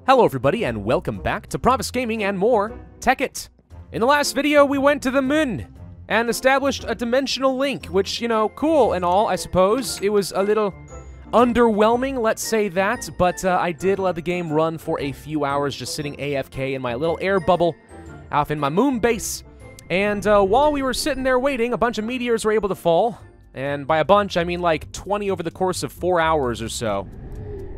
Hello everybody and welcome back to Provis Gaming and more Tekkit. In the last video we went to the moon and established a dimensional link, which, you know, cool and all, I suppose. It was a little underwhelming, let's say that, but I did let the game run for a few hours just sitting AFK in my little air bubble off in my moon base. And while we were sitting there waiting, a bunch of meteors were able to fall. And by a bunch, I mean like 20 over the course of 4 hours or so.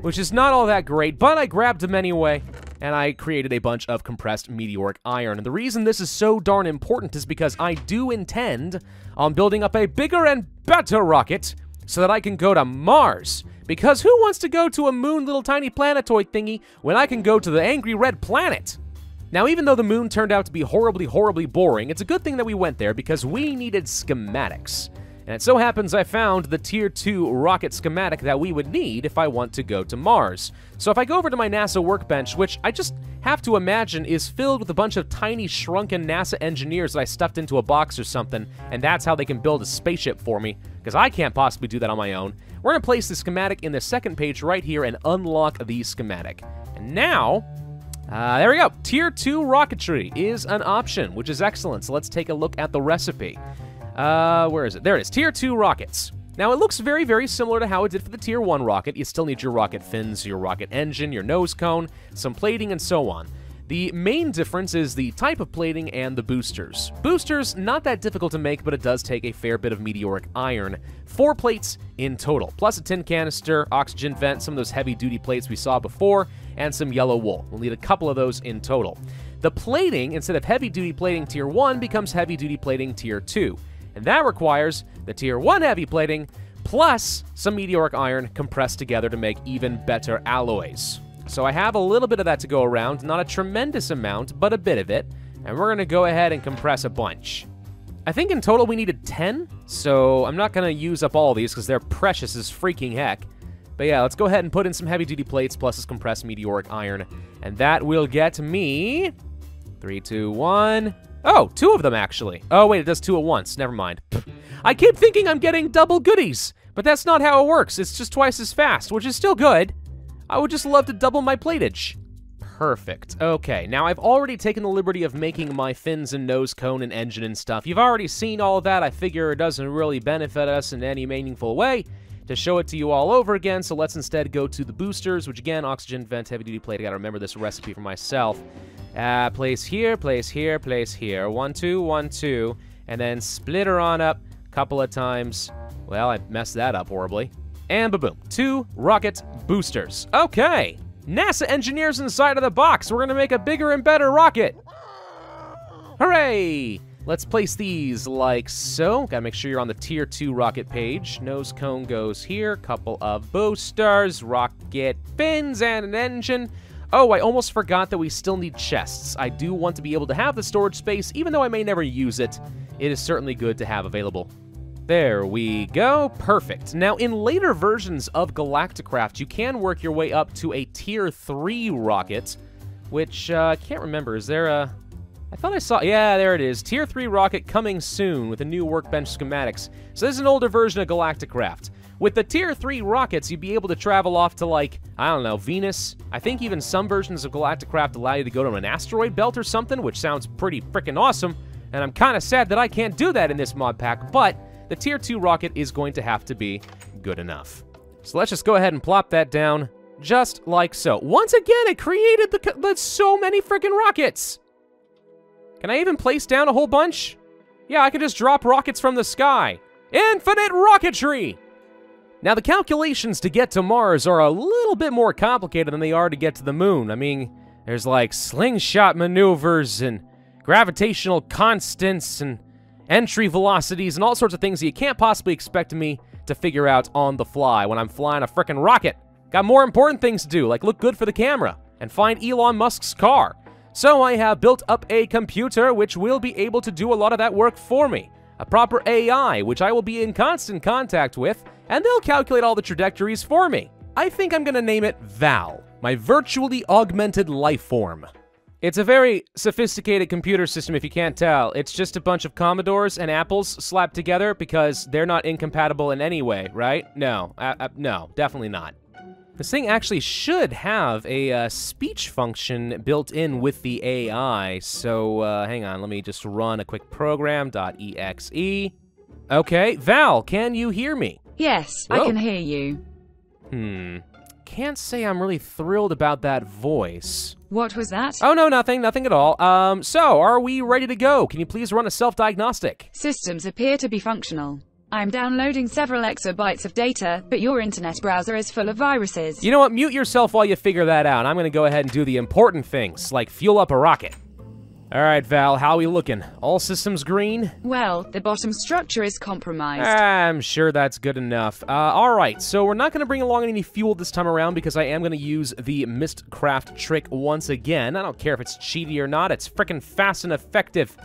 Which is not all that great, but I grabbed them anyway, and I created a bunch of compressed meteoric iron. And the reason this is so darn important is because I do intend on building up a bigger and better rocket so that I can go to Mars. Because who wants to go to a moon little tiny planetoid thingy when I can go to the angry red planet? Now, even though the moon turned out to be horribly, horribly boring, it's a good thing that we went there because we needed schematics. And it so happens I found the Tier 2 rocket schematic that we would need if I want to go to Mars. So if I go over to my NASA workbench, which I just have to imagine is filled with a bunch of tiny shrunken NASA engineers that I stuffed into a box or something, and that's how they can build a spaceship for me, because I can't possibly do that on my own, we're going to place the schematic in the second page right here and unlock the schematic. And now, there we go. Tier 2 rocketry is an option, which is excellent. So let's take a look at the recipe. Where is it? There it is. Tier 2 rockets. Now, it looks very, very similar to how it did for the Tier 1 rocket. You still need your rocket fins, your rocket engine, your nose cone, some plating, and so on. The main difference is the type of plating and the boosters. Boosters, not that difficult to make, but it does take a fair bit of meteoric iron. 4 plates in total, plus a tin canister, oxygen vent, some of those heavy-duty plates we saw before, and some yellow wool. We'll need a couple of those in total. The plating, instead of heavy-duty plating Tier 1, becomes heavy-duty plating Tier 2. And that requires the Tier 1 heavy plating, plus some meteoric iron compressed together to make even better alloys. So I have a little bit of that to go around, not a tremendous amount, but a bit of it, and we're going to go ahead and compress a bunch. I think in total we needed 10, so I'm not going to use up all these because they're precious as freaking heck. But yeah, let's go ahead and put in some heavy-duty plates plus this compressed meteoric iron, and that will get me 3, 2, 1... Oh, 2 of them, actually. Oh, wait, it does 2 at once. Never mind. I keep thinking I'm getting double goodies, but that's not how it works. It's just twice as fast, which is still good. I would just love to double my platage. Perfect. Okay, now I've already taken the liberty of making my fins and nose cone and engine and stuff. You've already seen all of that. I figure it doesn't really benefit us in any meaningful way to show it to you all over again, so let's instead go to the boosters, which again, oxygen vent, heavy-duty plate. I gotta remember this recipe for myself. Place here, place here, place here. 1, 2, 1, 2. And then split her on up a couple of times. Well, I messed that up horribly. And ba-boom. 2 rocket boosters. Okay. NASA engineers inside of the box. We're going to make a bigger and better rocket. Hooray! Let's place these like so. Gotta make sure you're on the Tier 2 rocket page. Nose cone goes here. Couple of boosters, rocket fins, and an engine. Oh, I almost forgot that we still need chests. I do want to be able to have the storage space, even though I may never use it. It is certainly good to have available. There we go. Perfect. Now, in later versions of Galacticraft, you can work your way up to a Tier 3 rocket, which I can't remember. Is there a... I thought I saw... Yeah, there it is. Tier 3 rocket coming soon with a new workbench schematics. So this is an older version of Galacticraft. With the Tier 3 rockets, you'd be able to travel off to, like, I don't know, Venus. I think even some versions of Galacticraft allow you to go to an asteroid belt or something, which sounds pretty freaking awesome. And I'm kind of sad that I can't do that in this mod pack, but the Tier 2 rocket is going to have to be good enough. So let's just go ahead and plop that down, just like so. Once again, it created so many freaking rockets. Can I even place down a whole bunch? Yeah, I can just drop rockets from the sky. Infinite rocketry! Now, the calculations to get to Mars are a little bit more complicated than they are to get to the moon. I mean, there's like slingshot maneuvers and gravitational constants and entry velocities and all sorts of things that you can't possibly expect me to figure out on the fly when I'm flying a frickin' rocket. Got more important things to do, like look good for the camera and find Elon Musk's car. So I have built up a computer which will be able to do a lot of that work for me. A proper AI, which I will be in constant contact with, and they'll calculate all the trajectories for me. I think I'm gonna name it Val, my virtually augmented life form. It's a very sophisticated computer system if you can't tell. It's just a bunch of Commodores and Apples slapped together because they're not incompatible in any way, right? No, no, definitely not. This thing actually should have a speech function built in with the AI. So, hang on, let me just run a quick program, .exe. Okay, Val, can you hear me? Yes, Whoa. I can hear you. Can't say I'm really thrilled about that voice. What was that? Oh, no, nothing at all. So, are we ready to go? Can you please run a self-diagnostic? Systems appear to be functional. I'm downloading several exabytes of data, but your internet browser is full of viruses. You know what? Mute yourself while you figure that out. I'm gonna go ahead and do the important things, like fuel up a rocket. All right, Val, how are we looking? All systems green? Well, the bottom structure is compromised. I'm sure that's good enough. All right, so we're not gonna bring along any fuel this time around because I am gonna use the Mistcraft trick once again. I don't care if it's cheaty or not, it's frickin' fast and effective.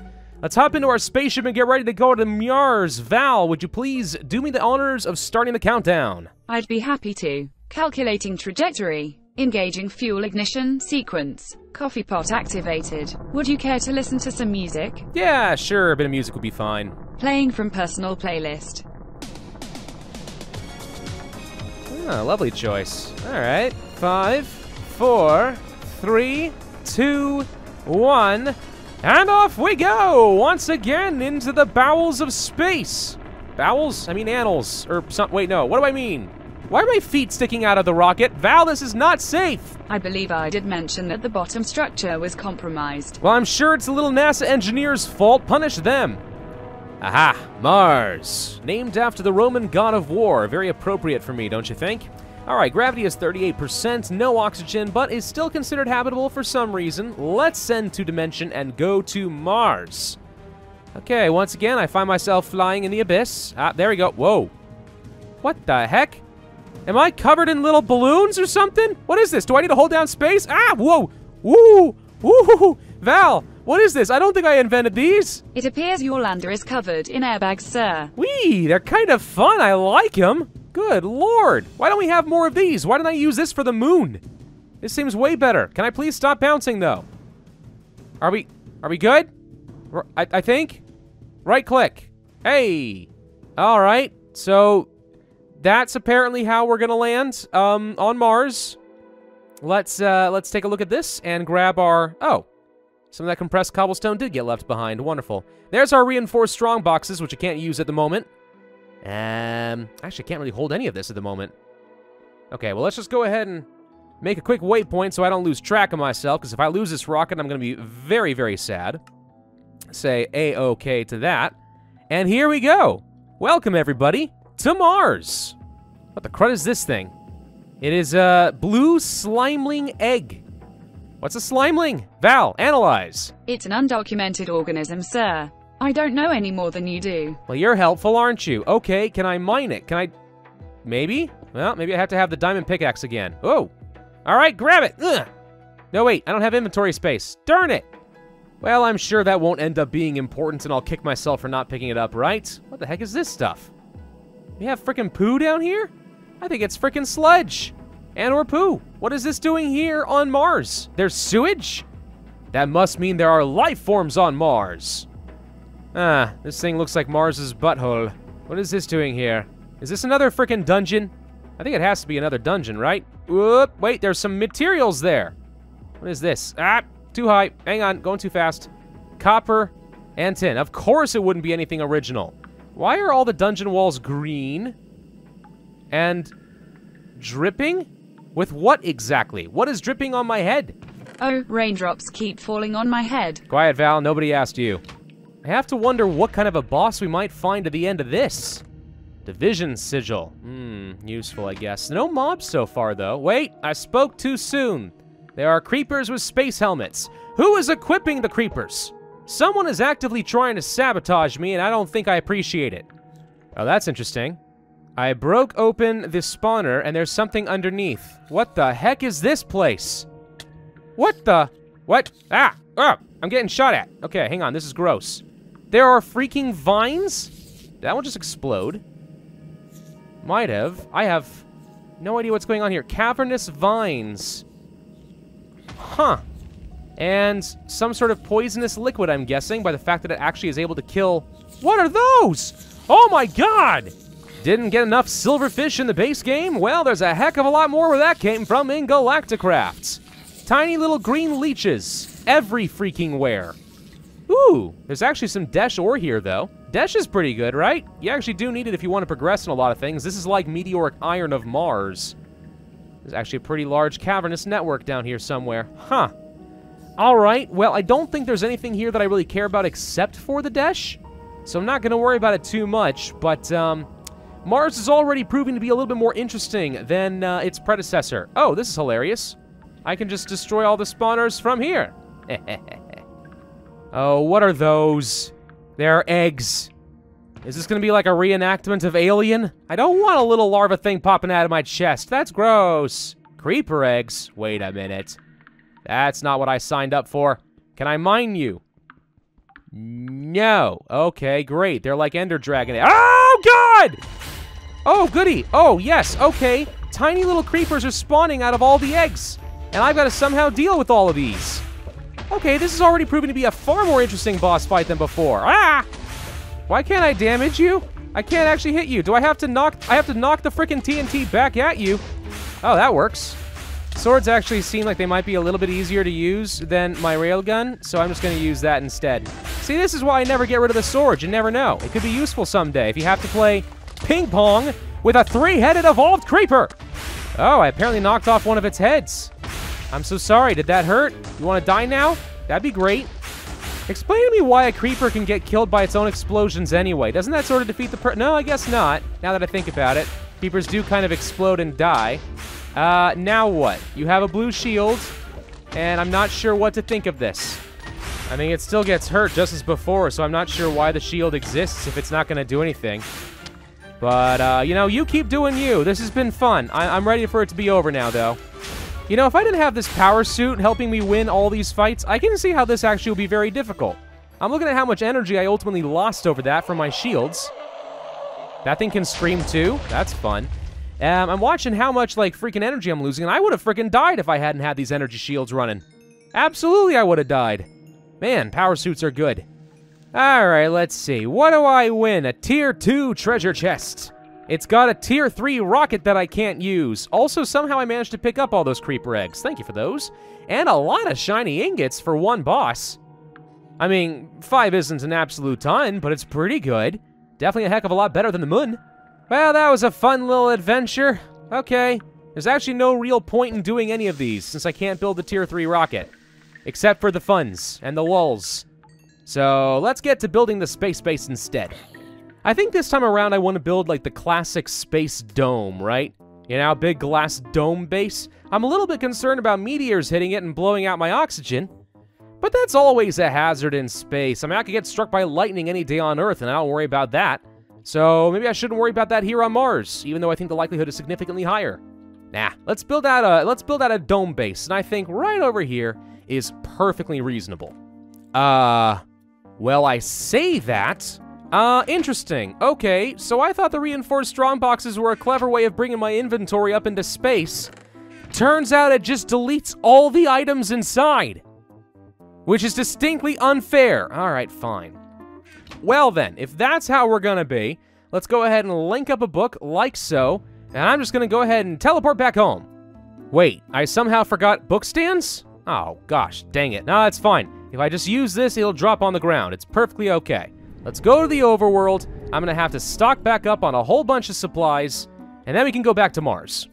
Let's hop into our spaceship and get ready to go to Mars. Val, would you please do me the honors of starting the countdown? I'd be happy to. Calculating trajectory. Engaging fuel ignition sequence. Coffee pot activated. Would you care to listen to some music? Yeah, sure, a bit of music would be fine. Playing from personal playlist. Ah, lovely choice. All right, 5, 4, 3, 2, 1... And off we go, once again, into the bowels of space. Bowels? I mean annals, or something. Wait, no, what do I mean? Why are my feet sticking out of the rocket? Val, this is not safe. I believe I did mention that the bottom structure was compromised. Well, I'm sure it's the little NASA engineer's fault. Punish them. Aha, Mars. Named after the Roman god of war. Very appropriate for me, don't you think? All right, gravity is 38%, no oxygen, but is still considered habitable for some reason. Let's send to Dimension and go to Mars. Okay, once again, I find myself flying in the abyss. Ah, there we go. Whoa. What the heck? Am I covered in little balloons or something? What is this? Do I need to hold down space? Ah, whoa. Woo. Woo. Val, what is this? I don't think I invented these. It appears your lander is covered in airbags, sir. Whee, they're kind of fun. I like them. Good lord. Why don't we have more of these? Why didn't I use this for the moon? This seems way better. Can I please stop bouncing, though? Are we good? I think? Right click. Hey. All right. So that's apparently how we're gonna land on Mars. Let's take a look at this and grab our... Oh. Some of that compressed cobblestone did get left behind. Wonderful. There's our reinforced strong boxes, which I can't use at the moment. Actually, can't really hold any of this at the moment. Okay, well, let's just go ahead and make a quick waypoint so I don't lose track of myself, because if I lose this rocket, I'm going to be very, very sad. Say A-OK to that. And here we go. Welcome, everybody, to Mars. What the crud is this thing? It is a blue slimeling egg. What's a slimeling? Val, analyze. It's an undocumented organism, sir. I don't know any more than you do. Well, you're helpful, aren't you? Okay, can I mine it? Can I... Maybe? Well, maybe I have to have the diamond pickaxe again. Oh! All right, grab it! Ugh. No, wait, I don't have inventory space. Darn it! Well, I'm sure that won't end up being important, and I'll kick myself for not picking it up, right? What the heck is this stuff? We have frickin' poo down here? I think it's frickin' sludge. And/or poo. What is this doing here on Mars? There's sewage? That must mean there are life forms on Mars. Ah, this thing looks like Mars's butthole. What is this doing here? Is this another frickin' dungeon? I think it has to be another dungeon, right? Whoop, wait, there's some materials there. What is this? Ah, too high. Hang on, going too fast. Copper and tin. Of course it wouldn't be anything original. Why are all the dungeon walls green? And dripping? With what exactly? What is dripping on my head? Oh, raindrops keep falling on my head. Quiet, Val, nobody asked you. I have to wonder what kind of a boss we might find at the end of this. Division sigil. Useful, I guess. No mobs so far, though. Wait, I spoke too soon. There are creepers with space helmets. Who is equipping the creepers? Someone is actively trying to sabotage me, and I don't think I appreciate it. Oh, that's interesting. I broke open this spawner, and there's something underneath. What the heck is this place? What the? What? Ah! Ah! I'm getting shot at. Okay, hang on. This is gross. There are freaking vines? Did that one just explode? Might have. I have no idea what's going on here. Cavernous vines. Huh. And some sort of poisonous liquid, I'm guessing, by the fact that it actually is able to kill... What are those? Oh my god! Didn't get enough silverfish in the base game? Well, there's a heck of a lot more where that came from in Galacticraft. Tiny little green leeches, every freaking where. Ooh, there's actually some Desh ore here, though. Desh is pretty good, right? You actually do need it if you want to progress in a lot of things. This is like meteoric iron of Mars. There's actually a pretty large cavernous network down here somewhere. Huh. All right, well, I don't think there's anything here that I really care about except for the Desh, so I'm not going to worry about it too much, but Mars is already proving to be a little bit more interesting than its predecessor. Oh, this is hilarious. I can just destroy all the spawners from here. Oh, what are those? They're eggs. Is this going to be like a reenactment of Alien? I don't want a little larva thing popping out of my chest. That's gross. Creeper eggs? Wait a minute. That's not what I signed up for. Can I mine you? No. Okay, great. They're like Ender Dragon. Oh, God! Oh, goody. Oh, yes. Okay. Tiny little creepers are spawning out of all the eggs. And I've got to somehow deal with all of these. Okay, this is already proving to be a far more interesting boss fight than before. Ah! Why can't I damage you? I can't actually hit you. Do I have to knock the frickin' TNT back at you? Oh, that works. Swords actually seem like they might be a little bit easier to use than my railgun, so I'm just gonna use that instead. See, this is why I never get rid of the sword. You never know. It could be useful someday if you have to play ping pong with a 3-headed evolved creeper. Oh, I apparently knocked off one of its heads. I'm so sorry. Did that hurt? You want to die now? That'd be great. Explain to me why a creeper can get killed by its own explosions anyway. Doesn't that sort of defeat the No, I guess not, now that I think about it. Creepers do kind of explode and die. Now what? You have a blue shield, and I'm not sure what to think of this. I mean, it still gets hurt just as before, so I'm not sure why the shield exists if it's not going to do anything. But, you know, you keep doing you. This has been fun. I'm ready for it to be over now, though. You know, if I didn't have this power suit helping me win all these fights, I can see how this actually will be very difficult. I'm looking at how much energy I ultimately lost over that from my shields. That thing can scream too. That's fun. I'm watching how much, like, freaking energy I'm losing, and I would have freaking died if I hadn't had these energy shields running. Absolutely, I would have died. Man, power suits are good. Alright, let's see. What do I win? A Tier 2 treasure chest. It's got a Tier 3 rocket that I can't use. Also, somehow I managed to pick up all those creeper eggs. Thank you for those. And a lot of shiny ingots for one boss. I mean, 5 isn't an absolute ton, but it's pretty good. Definitely a heck of a lot better than the moon. Well, that was a fun little adventure. Okay. There's actually no real point in doing any of these, since I can't build the Tier 3 rocket. Except for the funs and the lulls. So, let's get to building the space base instead. I think this time around I want to build like the classic space dome, right? You know, big glass dome base. I'm a little bit concerned about meteors hitting it and blowing out my oxygen. But that's always a hazard in space. I mean, I could get struck by lightning any day on Earth and I don't worry about that. So maybe I shouldn't worry about that here on Mars, even though I think the likelihood is significantly higher. Nah, let's build out a dome base, and I think right over here is perfectly reasonable. Well, I say that. Interesting. Okay, so I thought the reinforced strong boxes were a clever way of bringing my inventory up into space. Turns out it just deletes all the items inside, which is distinctly unfair. All right, fine. Well then, if that's how we're gonna be, let's go ahead and link up a book like so, and I'm just gonna go ahead and teleport back home. Wait, I somehow forgot book stands? Oh gosh, dang it. No, that's fine. If I just use this, it'll drop on the ground. It's perfectly okay. Let's go to the overworld. I'm gonna have to stock back up on a whole bunch of supplies, and then we can go back to Mars.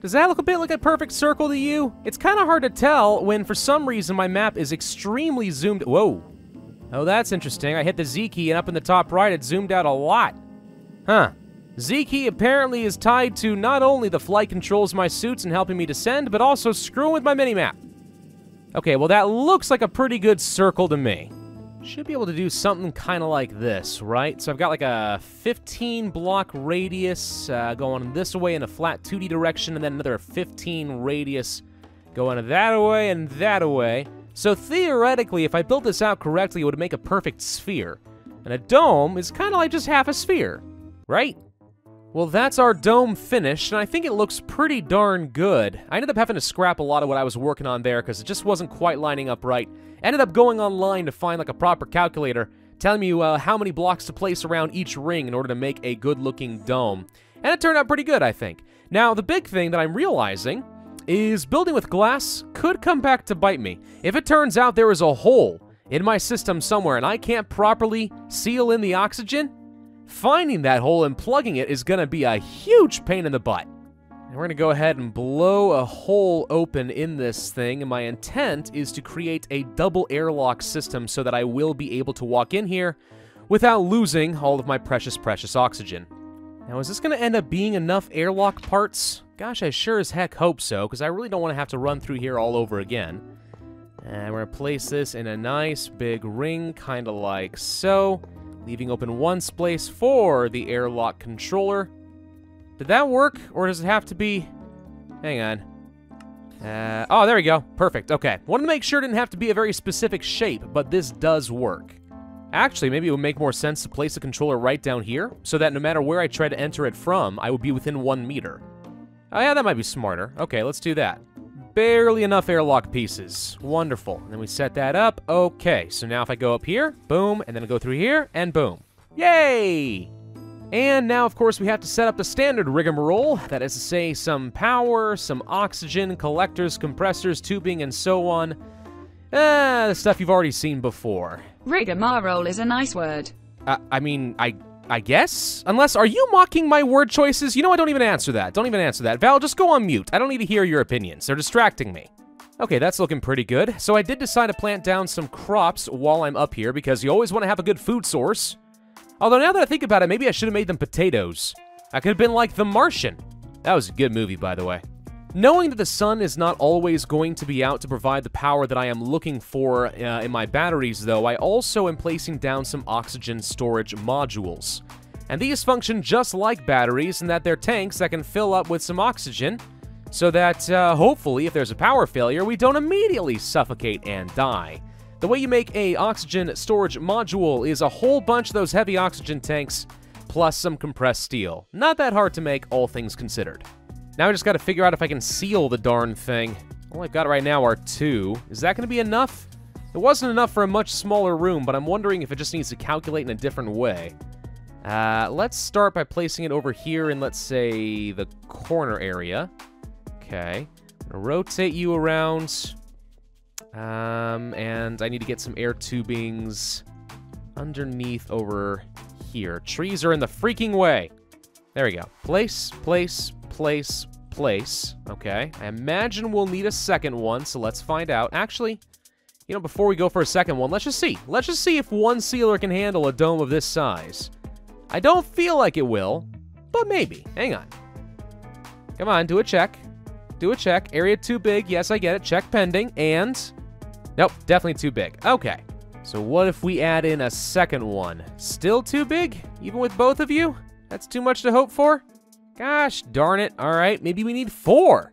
Does that look a bit like a perfect circle to you? It's kind of hard to tell when, for some reason, my map is extremely zoomed. Whoa. Oh, that's interesting. I hit the Z key, and up in the top right, it zoomed out a lot. Huh. Z key apparently is tied to not only the flight controls my suits and helping me descend, but also screwing with my minimap. Okay, well, that looks like a pretty good circle to me. Should be able to do something kind of like this, right? So I've got like a 15-block radius going this way in a flat 2D direction, and then another 15 radius going that way and that way. So theoretically, if I built this out correctly, it would make a perfect sphere. And a dome is kind of like just half a sphere, right? Well, that's our dome finished, and I think it looks pretty darn good. I ended up having to scrap a lot of what I was working on there because it just wasn't quite lining up right. Ended up going online to find like a proper calculator telling me how many blocks to place around each ring in order to make a good-looking dome. And it turned out pretty good, I think. Now, the big thing that I'm realizing is building with glass could come back to bite me. If it turns out there is a hole in my system somewhere and I can't properly seal in the oxygen, finding that hole and plugging it is going to be a huge pain in the butt. And we're going to go ahead and blow a hole open in this thing, and my intent is to create a double airlock system so that I will be able to walk in here without losing all of my precious, precious oxygen. Now, is this going to end up being enough airlock parts? Gosh, I sure as heck hope so, because I really don't want to have to run through here all over again. And we're going to place this in a nice big ring, kind of like so, leaving open one space for the airlock controller. Did that work, or does it have to be... Hang on. Oh, there we go. Perfect. Okay. Wanted to make sure it didn't have to be a very specific shape, but this does work. Actually, maybe it would make more sense to place the controller right down here, so that no matter where I try to enter it from, I would be within 1 meter. Oh yeah, that might be smarter. Okay, let's do that. Barely enough airlock pieces. Wonderful. And then we set that up. Okay, so now if I go up here, boom, and then I go through here, and boom. Yay! And now, of course, we have to set up the standard rigmarole. That is to say, some power, some oxygen, collectors, compressors, tubing, and so on. The stuff you've already seen before. Rigmarole is a nice word. I guess? Unless, are you mocking my word choices? You know, I don't even answer that. Don't even answer that. Val, just go on mute. I don't need to hear your opinions. They're distracting me. Okay, that's looking pretty good. So I did decide to plant down some crops while I'm up here, because you always want to have a good food source. Although now that I think about it, maybe I should have made them potatoes. I could have been like The Martian. That was a good movie, by the way. Knowing that the sun is not always going to be out to provide the power that I am looking for in my batteries, though, I also am placing down some oxygen storage modules. And these function just like batteries in that they're tanks that can fill up with some oxygen, so that hopefully, if there's a power failure, we don't immediately suffocate and die. The way you make a oxygen storage module is a whole bunch of those heavy oxygen tanks, plus some compressed steel. Not that hard to make, all things considered. Now I just gotta figure out if I can seal the darn thing. All I've got right now are 2. Is that gonna be enough? It wasn't enough for a much smaller room, but I'm wondering if it just needs to calculate in a different way. Let's start by placing it over here in, let's say, the corner area. Okay. I'm gonna rotate you around. And I need to get some air tubings underneath over here. Trees are in the freaking way. There we go. Place, place, place, place. Okay. I imagine we'll need a second one, so let's find out. Actually, you know, before we go for a second one, let's just see. Let's just see if one sealer can handle a dome of this size. I don't feel like it will, but maybe. Hang on. Come on, do a check. Do a check. Area too big. Yes, I get it. Check pending. And... nope, definitely too big. Okay. So what if we add in a second one? Still too big? Even with both of you? That's too much to hope for? Gosh darn it. All right, maybe we need 4.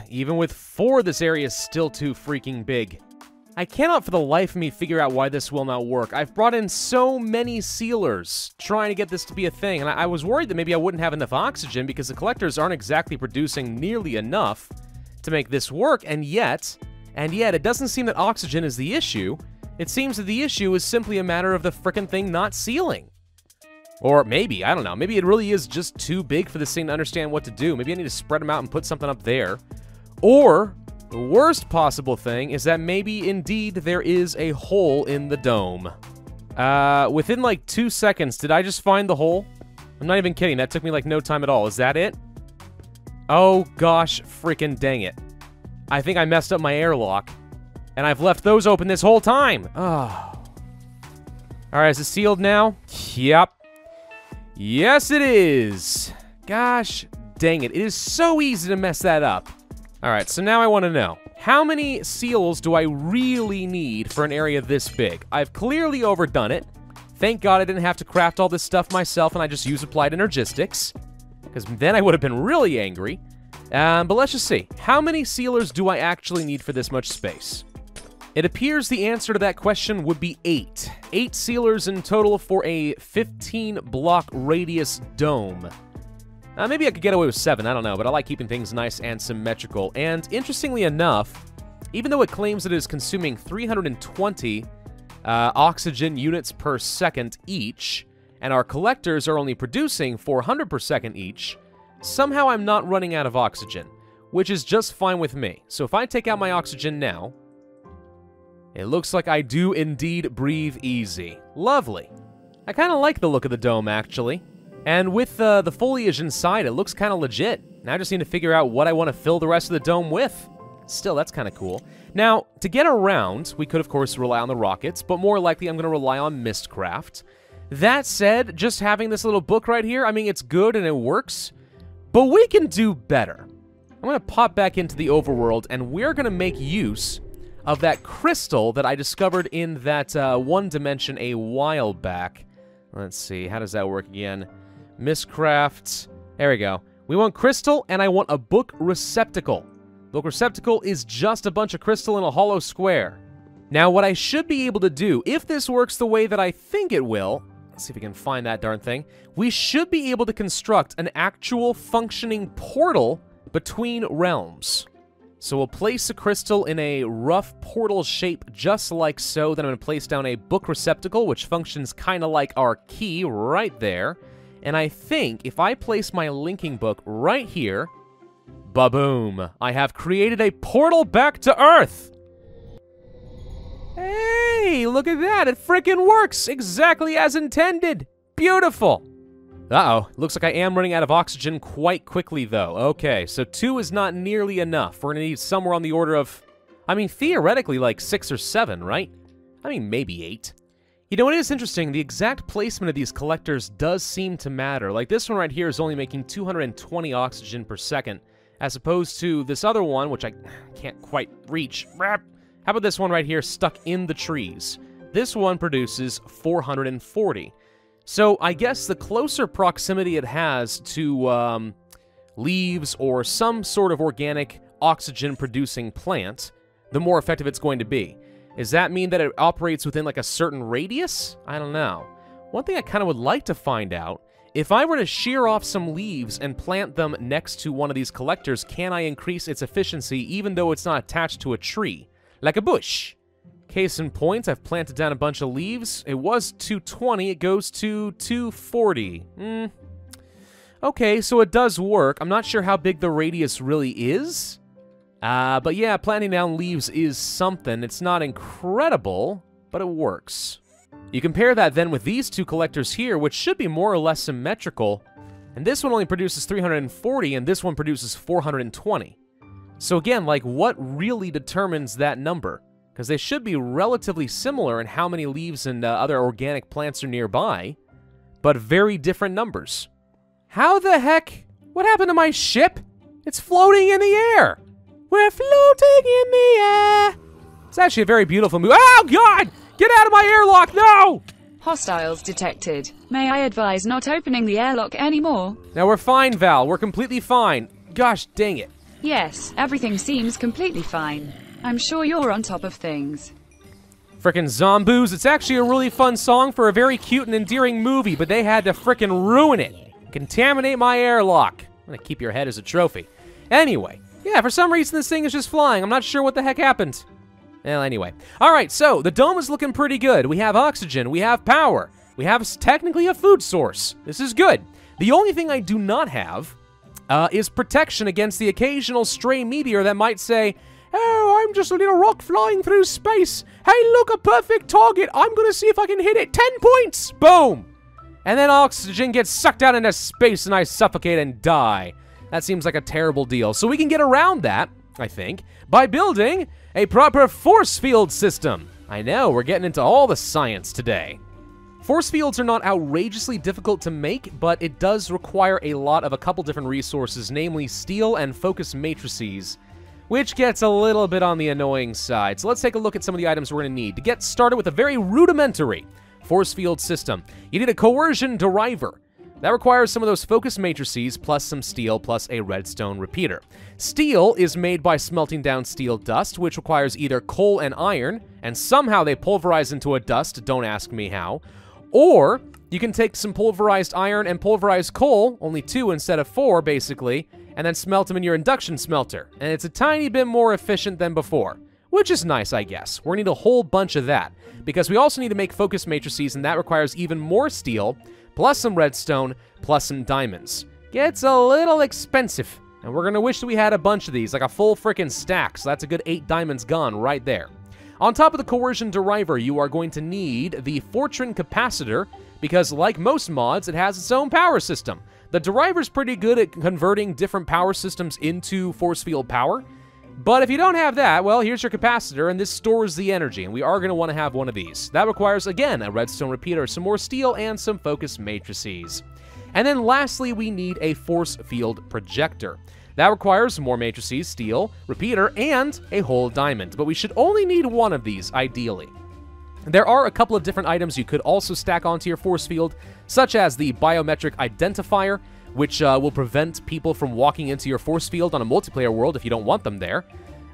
Even with 4, this area is still too freaking big. I cannot for the life of me figure out why this will not work. I've brought in so many sealers trying to get this to be a thing, and I was worried that maybe I wouldn't have enough oxygen because the collectors aren't exactly producing nearly enough to make this work, and yet, it doesn't seem that oxygen is the issue. It seems that the issue is simply a matter of the frickin' thing not sealing. Or maybe, I don't know, maybe it really is just too big for this thing to understand what to do. Maybe I need to spread them out and put something up there. Or, the worst possible thing is that maybe indeed there is a hole in the dome. Within like 2 seconds, did I just find the hole? I'm not even kidding, that took me like no time at all. Is that it? Oh gosh, freaking dang it. I think I messed up my airlock, and I've left those open this whole time. Oh. Alright, is it sealed now? Yep. Yes, it is. Gosh dang it. It is so easy to mess that up. Alright, so now I want to know, how many seals do I really need for an area this big? I've clearly overdone it. Thank God I didn't have to craft all this stuff myself and I just used Applied Energistics, because then I would have been really angry. But let's just see. How many sealers do I actually need for this much space? It appears the answer to that question would be 8. 8 sealers in total for a 15-block radius dome. Maybe I could get away with 7, I don't know, but I like keeping things nice and symmetrical. And interestingly enough, even though it claims that it is consuming 320 oxygen units per second each, and our collectors are only producing 400 per second each, somehow I'm not running out of oxygen, which is just fine with me. So if I take out my oxygen now, it looks like I do indeed breathe easy. Lovely. I kind of like the look of the dome, actually. And with the foliage inside, it looks kind of legit. Now I just need to figure out what I want to fill the rest of the dome with. Still, that's kind of cool. Now, to get around, we could, of course, rely on the rockets, but more likely I'm going to rely on Mistcraft. That said, just having this little book right here, I mean, it's good and it works, but we can do better. I'm going to pop back into the overworld, and we're going to make use of that crystal that I discovered in that one dimension a while back. Let's see, how does that work again? Mistcraft. There we go. We want crystal, and I want a book receptacle. Book receptacle is just a bunch of crystal in a hollow square. Now, what I should be able to do, if this works the way that I think it will, let's see if we can find that darn thing, we should be able to construct an actual functioning portal between realms. So we'll place a crystal in a rough portal shape just like so. Then I'm going to place down a book receptacle, which functions kind of like our key right there. And I think if I place my linking book right here, ba-boom, I have created a portal back to Earth. Hey, look at that. It frickin' works exactly as intended. Beautiful. Uh-oh, looks like I am running out of oxygen quite quickly, though. Okay, so 2 is not nearly enough. We're gonna need somewhere on the order of, I mean, theoretically, like 6 or 7, right? I mean, maybe 8. You know, it is interesting. The exact placement of these collectors does seem to matter. Like, this one right here is only making 220 oxygen per second, as opposed to this other one, which I can't quite reach. How about this one right here, stuck in the trees? This one produces 440. So I guess the closer proximity it has to leaves or some sort of organic oxygen-producing plant, the more effective it's going to be. Does that mean that it operates within like a certain radius? I don't know. One thing I kind of would like to find out, if I were to shear off some leaves and plant them next to one of these collectors, can I increase its efficiency even though it's not attached to a tree? Like a bush. Case in point, I've planted down a bunch of leaves. It was 220, it goes to 240. Okay, so it does work. I'm not sure how big the radius really is. But yeah, planting down leaves is something. It's not incredible, but it works. You compare that then with these two collectors here, which should be more or less symmetrical, and this one only produces 340, and this one produces 420. So again, like, what really determines that number? Because they should be relatively similar in how many leaves and other organic plants are nearby, but very different numbers. How the heck? What happened to my ship? It's floating in the air! We're floating in the air! It's actually a very beautiful move. Oh, God! Get out of my airlock, no! Hostiles detected. May I advise not opening the airlock anymore? Now we're fine, Val. We're completely fine. Gosh dang it. Yes, everything seems completely fine. I'm sure you're on top of things. Frickin' Zomboos. It's actually a really fun song for a very cute and endearing movie, but they had to frickin' ruin it. Contaminate my airlock. I'm gonna keep your head as a trophy. Anyway. Yeah, for some reason this thing is just flying. I'm not sure what the heck happened. Well, anyway. Alright, so the dome is looking pretty good. We have oxygen, we have power, we have technically a food source. This is good. The only thing I do not have is protection against the occasional stray meteor that might say, oh, I'm just a little rock flying through space. Hey, look, a perfect target. I'm gonna see if I can hit it. 10 points! Boom! And then oxygen gets sucked out into space and I suffocate and die. That seems like a terrible deal. So we can get around that, I think, by building a proper force field system. I know, we're getting into all the science today. Force fields are not outrageously difficult to make, but it does require a lot of a couple different resources, namely steel and focus matrices, which gets a little bit on the annoying side. So let's take a look at some of the items we're going to need. To get started with a very rudimentary force field system, you need a coercion deriver. That requires some of those focus matrices, plus some steel, plus a redstone repeater. Steel is made by smelting down steel dust, which requires either coal and iron, and somehow they pulverize into a dust, don't ask me how. Or, you can take some pulverized iron and pulverized coal, only 2 instead of 4, basically, and then smelt them in your induction smelter. And it's a tiny bit more efficient than before. which is nice, I guess. We're going to need a whole bunch of that, because we also need to make focus matrices, and that requires even more steel, plus some redstone, plus some diamonds. Gets a little expensive, and we're going to wish that we had a bunch of these, like a full frickin' stack, so that's a good 8 diamonds gone right there. On top of the coercion deriver, you are going to need the Fortran capacitor, because like most mods, it has its own power system. The deriver's pretty good at converting different power systems into force field power, but if you don't have that, well, here's your capacitor, and this stores the energy, and we are going to want to have one of these. That requires, again, a redstone repeater, some more steel, and some focus matrices. And then lastly, we need a force field projector. That requires more matrices, steel, repeater, and a whole diamond, but we should only need one of these, ideally. There are a couple of different items you could also stack onto your force field, such as the biometric identifier, which will prevent people from walking into your force field on a multiplayer world if you don't want them there.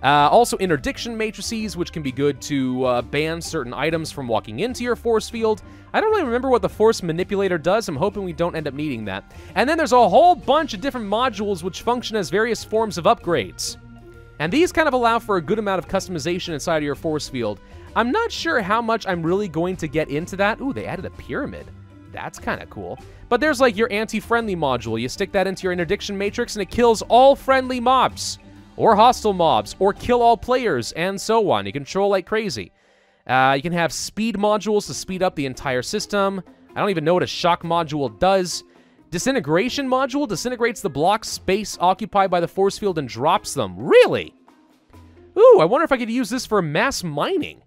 Also interdiction matrices, which can be good to ban certain items from walking into your force field. I don't really remember what the force manipulator does. I'm hoping we don't end up needing that. And then there's a whole bunch of different modules which function as various forms of upgrades. And these kind of allow for a good amount of customization inside of your force field. I'm not sure how much I'm really going to get into that. Ooh, they added a pyramid. That's kind of cool. But there's like your anti-friendly module. You stick that into your interdiction matrix and it kills all friendly mobs, or hostile mobs, or kill all players, and so on. You control like crazy. You can have speed modules to speed up the entire system. I don't even know what a shock module does. Disintegration module disintegrates the block space occupied by the force field and drops them. Really? Ooh, I wonder if I could use this for mass mining.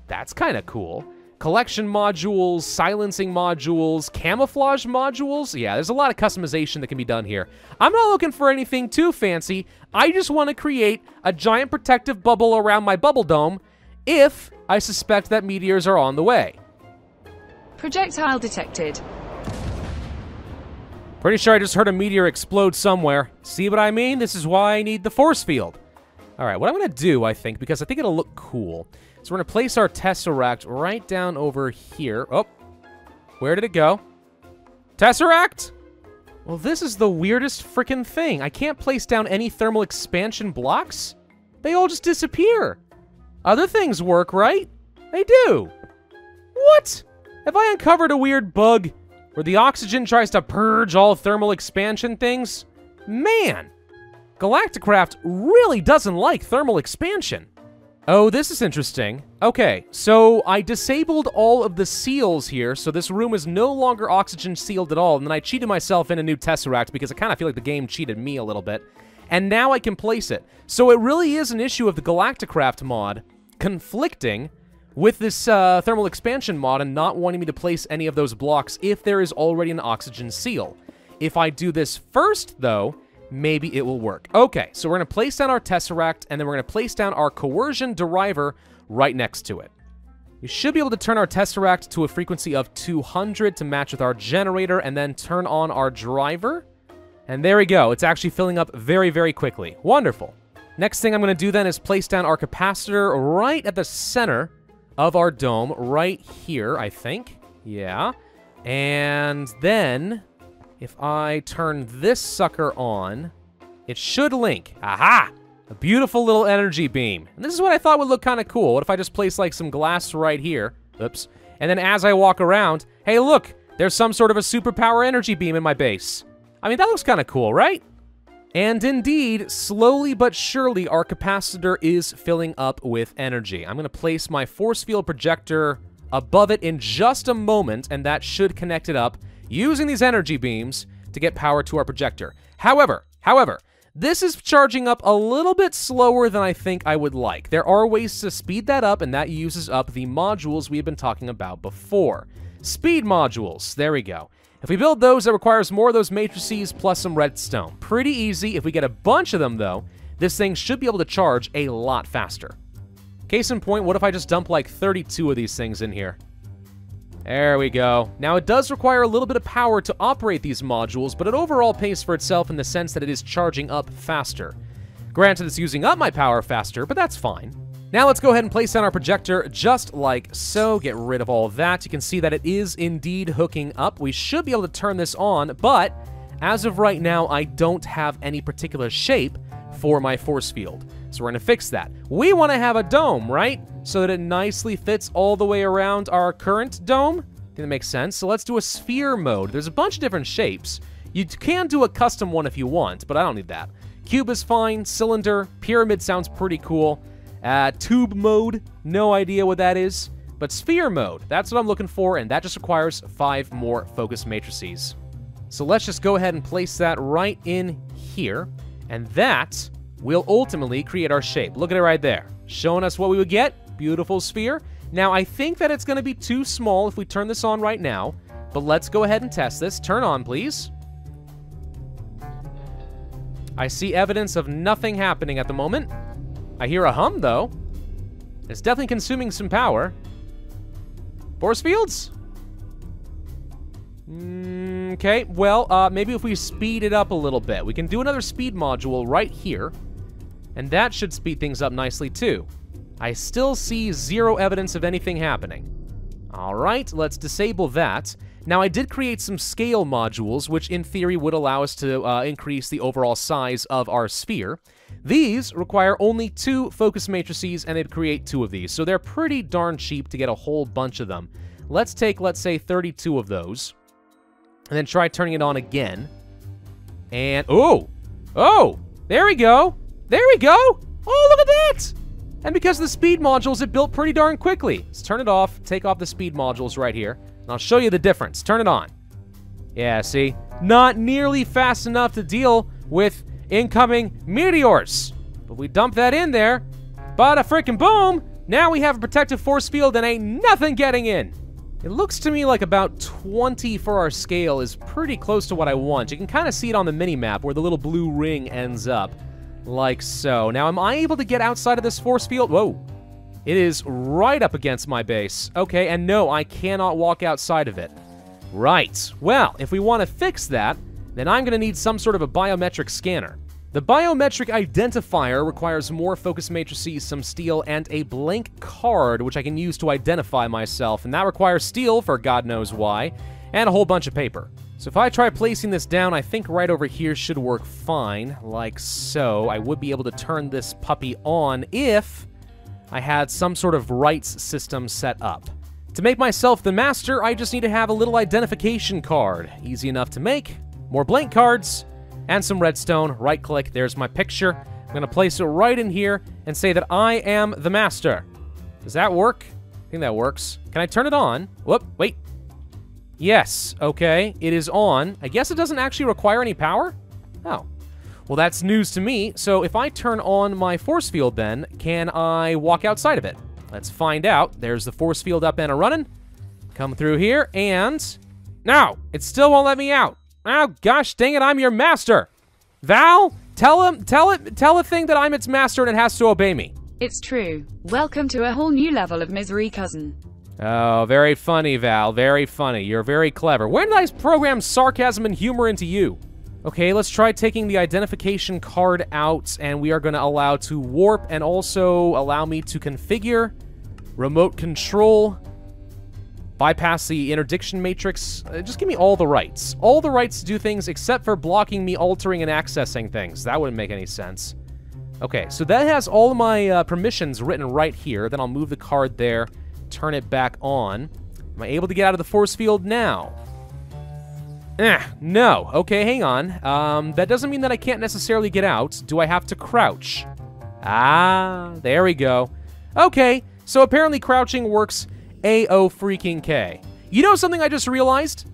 That's kind of cool. Collection modules, silencing modules, camouflage modules. Yeah, there's a lot of customization that can be done here. I'm not looking for anything too fancy. I just want to create a giant protective bubble around my bubble dome if I suspect that meteors are on the way. Projectile detected. Pretty sure I just heard a meteor explode somewhere. See what I mean? This is why I need the force field. All right, what I'm going to do, I think, because I think it'll look cool, so we're going to place our Tesseract right down over here. Oh, where did it go? Tesseract? Well, this is the weirdest freaking thing. I can't place down any thermal expansion blocks. They all just disappear. Other things work, right? They do. What? Have I uncovered a weird bug where the oxygen tries to purge all thermal expansion things? Man, Galacticraft really doesn't like thermal expansion. Oh, this is interesting. Okay, so I disabled all of the seals here, so this room is no longer oxygen sealed at all, and then I cheated myself in a new Tesseract because I kind of feel like the game cheated me a little bit. And now I can place it. So it really is an issue of the Galacticraft mod conflicting with this thermal expansion mod and not wanting me to place any of those blocks if there is already an oxygen seal. If I do this first, though, maybe it will work. Okay, so we're going to place down our Tesseract, and then we're going to place down our coercion deriver right next to it. We should be able to turn our Tesseract to a frequency of 200 to match with our generator, and then turn on our driver. And there we go. It's actually filling up very, very quickly. Wonderful. Next thing I'm going to do then is place down our capacitor right at the center of our dome, right here, I think. Yeah. And then if I turn this sucker on, it should link. Aha! A beautiful little energy beam. And this is what I thought would look kind of cool. What if I just place like some glass right here? Oops. And then as I walk around, hey look, there's some sort of a superpower energy beam in my base. I mean, that looks kind of cool, right? And indeed, slowly but surely, our capacitor is filling up with energy. I'm going to place my force field projector above it in just a moment, and that should connect it up using these energy beams to get power to our projector. However, this is charging up a little bit slower than I think I would like. There are ways to speed that up, and that uses up the modules we've been talking about before. Speed modules, there we go. If we build those, that requires more of those matrices plus some redstone. Pretty easy. If we get a bunch of them, though, this thing should be able to charge a lot faster. Case in point, what if I just dump like 32 of these things in here? There we go. Now, it does require a little bit of power to operate these modules, but it overall pays for itself in the sense that it is charging up faster. Granted, it's using up my power faster, but that's fine. Now let's go ahead and place down our projector just like so. Get rid of all of that. You can see that it is indeed hooking up. We should be able to turn this on, but as of right now, I don't have any particular shape for my force field. So we're gonna fix that. We wanna have a dome, right? So that it nicely fits all the way around our current dome. I think that makes sense. So let's do a sphere mode. There's a bunch of different shapes. You can do a custom one if you want, but I don't need that. Cube is fine, cylinder, pyramid sounds pretty cool. Tube mode, no idea what that is. But sphere mode, that's what I'm looking for, and that just requires 5 more focus matrices. So let's just go ahead and place that right in here, and that will ultimately create our shape. Look at it right there, showing us what we would get. Beautiful sphere. Now, I think that it's going to be too small if we turn this on right now, but let's go ahead and test this. Turn on, please. I see evidence of nothing happening at the moment. I hear a hum, though. It's definitely consuming some power. Force fields? Okay, well, maybe if we speed it up a little bit. We can do another speed module right here, and that should speed things up nicely, too. I still see 0 evidence of anything happening. All right, let's disable that. Now, I did create some scale modules, which in theory would allow us to increase the overall size of our sphere. These require only 2 focus matrices, and they'd create 2 of these, so they're pretty darn cheap to get a whole bunch of them. Let's take, let's say, 32 of those, and then try turning it on again. And, oh, there we go. There we go. Oh, look at that. And because of the speed modules, it built pretty darn quickly. Let's turn it off, take off the speed modules right here, and I'll show you the difference. Turn it on. Yeah, see? Not nearly fast enough to deal with incoming meteors. But we dump that in there, bada frickin' boom, now we have a protective force field and ain't nothing getting in. It looks to me like about 20 for our scale is pretty close to what I want. You can kind of see it on the mini-map where the little blue ring ends up, like so. Now, am I able to get outside of this force field? Whoa. It is right up against my base. Okay, and no, I cannot walk outside of it. Right. Well, if we want to fix that, then I'm going to need some sort of a biometric scanner. The biometric identifier requires more focus matrices, some steel, and a blank card, which I can use to identify myself, and that requires steel for God knows why, and a whole bunch of paper. So if I try placing this down, I think right over here should work fine, like so. I would be able to turn this puppy on if I had some sort of rights system set up. To make myself the master, I just need to have a little identification card. Easy enough to make. More blank cards, and some redstone. Right-click, there's my picture. I'm gonna place it right in here and say that I am the master. Does that work? I think that works. Can I turn it on? Whoop, wait. Yes, okay, it is on. I guess it doesn't actually require any power? Oh. Well, that's news to me. So if I turn on my force field then, can I walk outside of it? Let's find out. There's the force field up and a-running. Come through here, and... No! It still won't let me out. Oh, gosh dang it, I'm your master! Val, tell a thing that I'm its master and it has to obey me. It's true. Welcome to a whole new level of misery, cousin. Oh, very funny, Val, very funny. You're very clever. When did I program sarcasm and humor into you? Okay, let's try taking the identification card out, and we are going to allow to warp and also allow me to configure, remote control, bypass the interdiction matrix. Just give me all the rights. All the rights to do things except for blocking me altering and accessing things. That wouldn't make any sense. Okay, so that has all of my permissions written right here. Then I'll move the card there, turn it back on. Am I able to get out of the force field now? No. Okay, hang on. That doesn't mean that I can't necessarily get out. Do I have to crouch? Ah, there we go. Okay, so apparently crouching works A-O-freaking-K. You know something I just realized?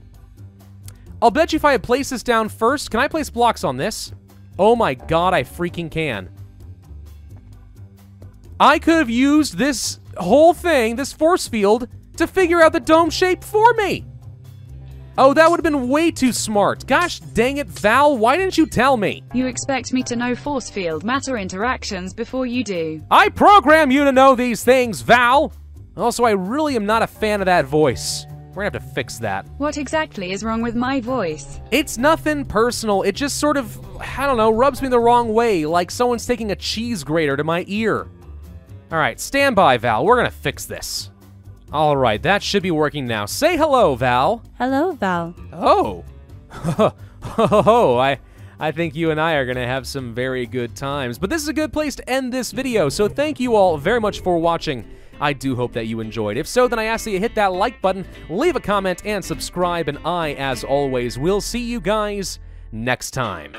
I'll bet you if I had placed this down first, can I place blocks on this? Oh my god, I freaking can. I could have used this whole thing, this force field, to figure out the dome shape for me. Oh, that would have been way too smart. Gosh dang it, Val, why didn't you tell me? You expect me to know force field matter interactions before you do. I program you to know these things, Val. Also, I really am not a fan of that voice. We're gonna have to fix that. What exactly is wrong with my voice? It's nothing personal. It just sort of, I don't know, rubs me the wrong way, like someone's taking a cheese grater to my ear. All right, stand by, Val. We're gonna fix this. All right, that should be working now. Say hello, Val. Hello, Val. Oh. Oh, I think you and I are going to have some very good times. But this is a good place to end this video, so thank you all very much for watching. I do hope that you enjoyed. If so, then I ask that you hit that like button, leave a comment, and subscribe, and I, as always, will see you guys next time.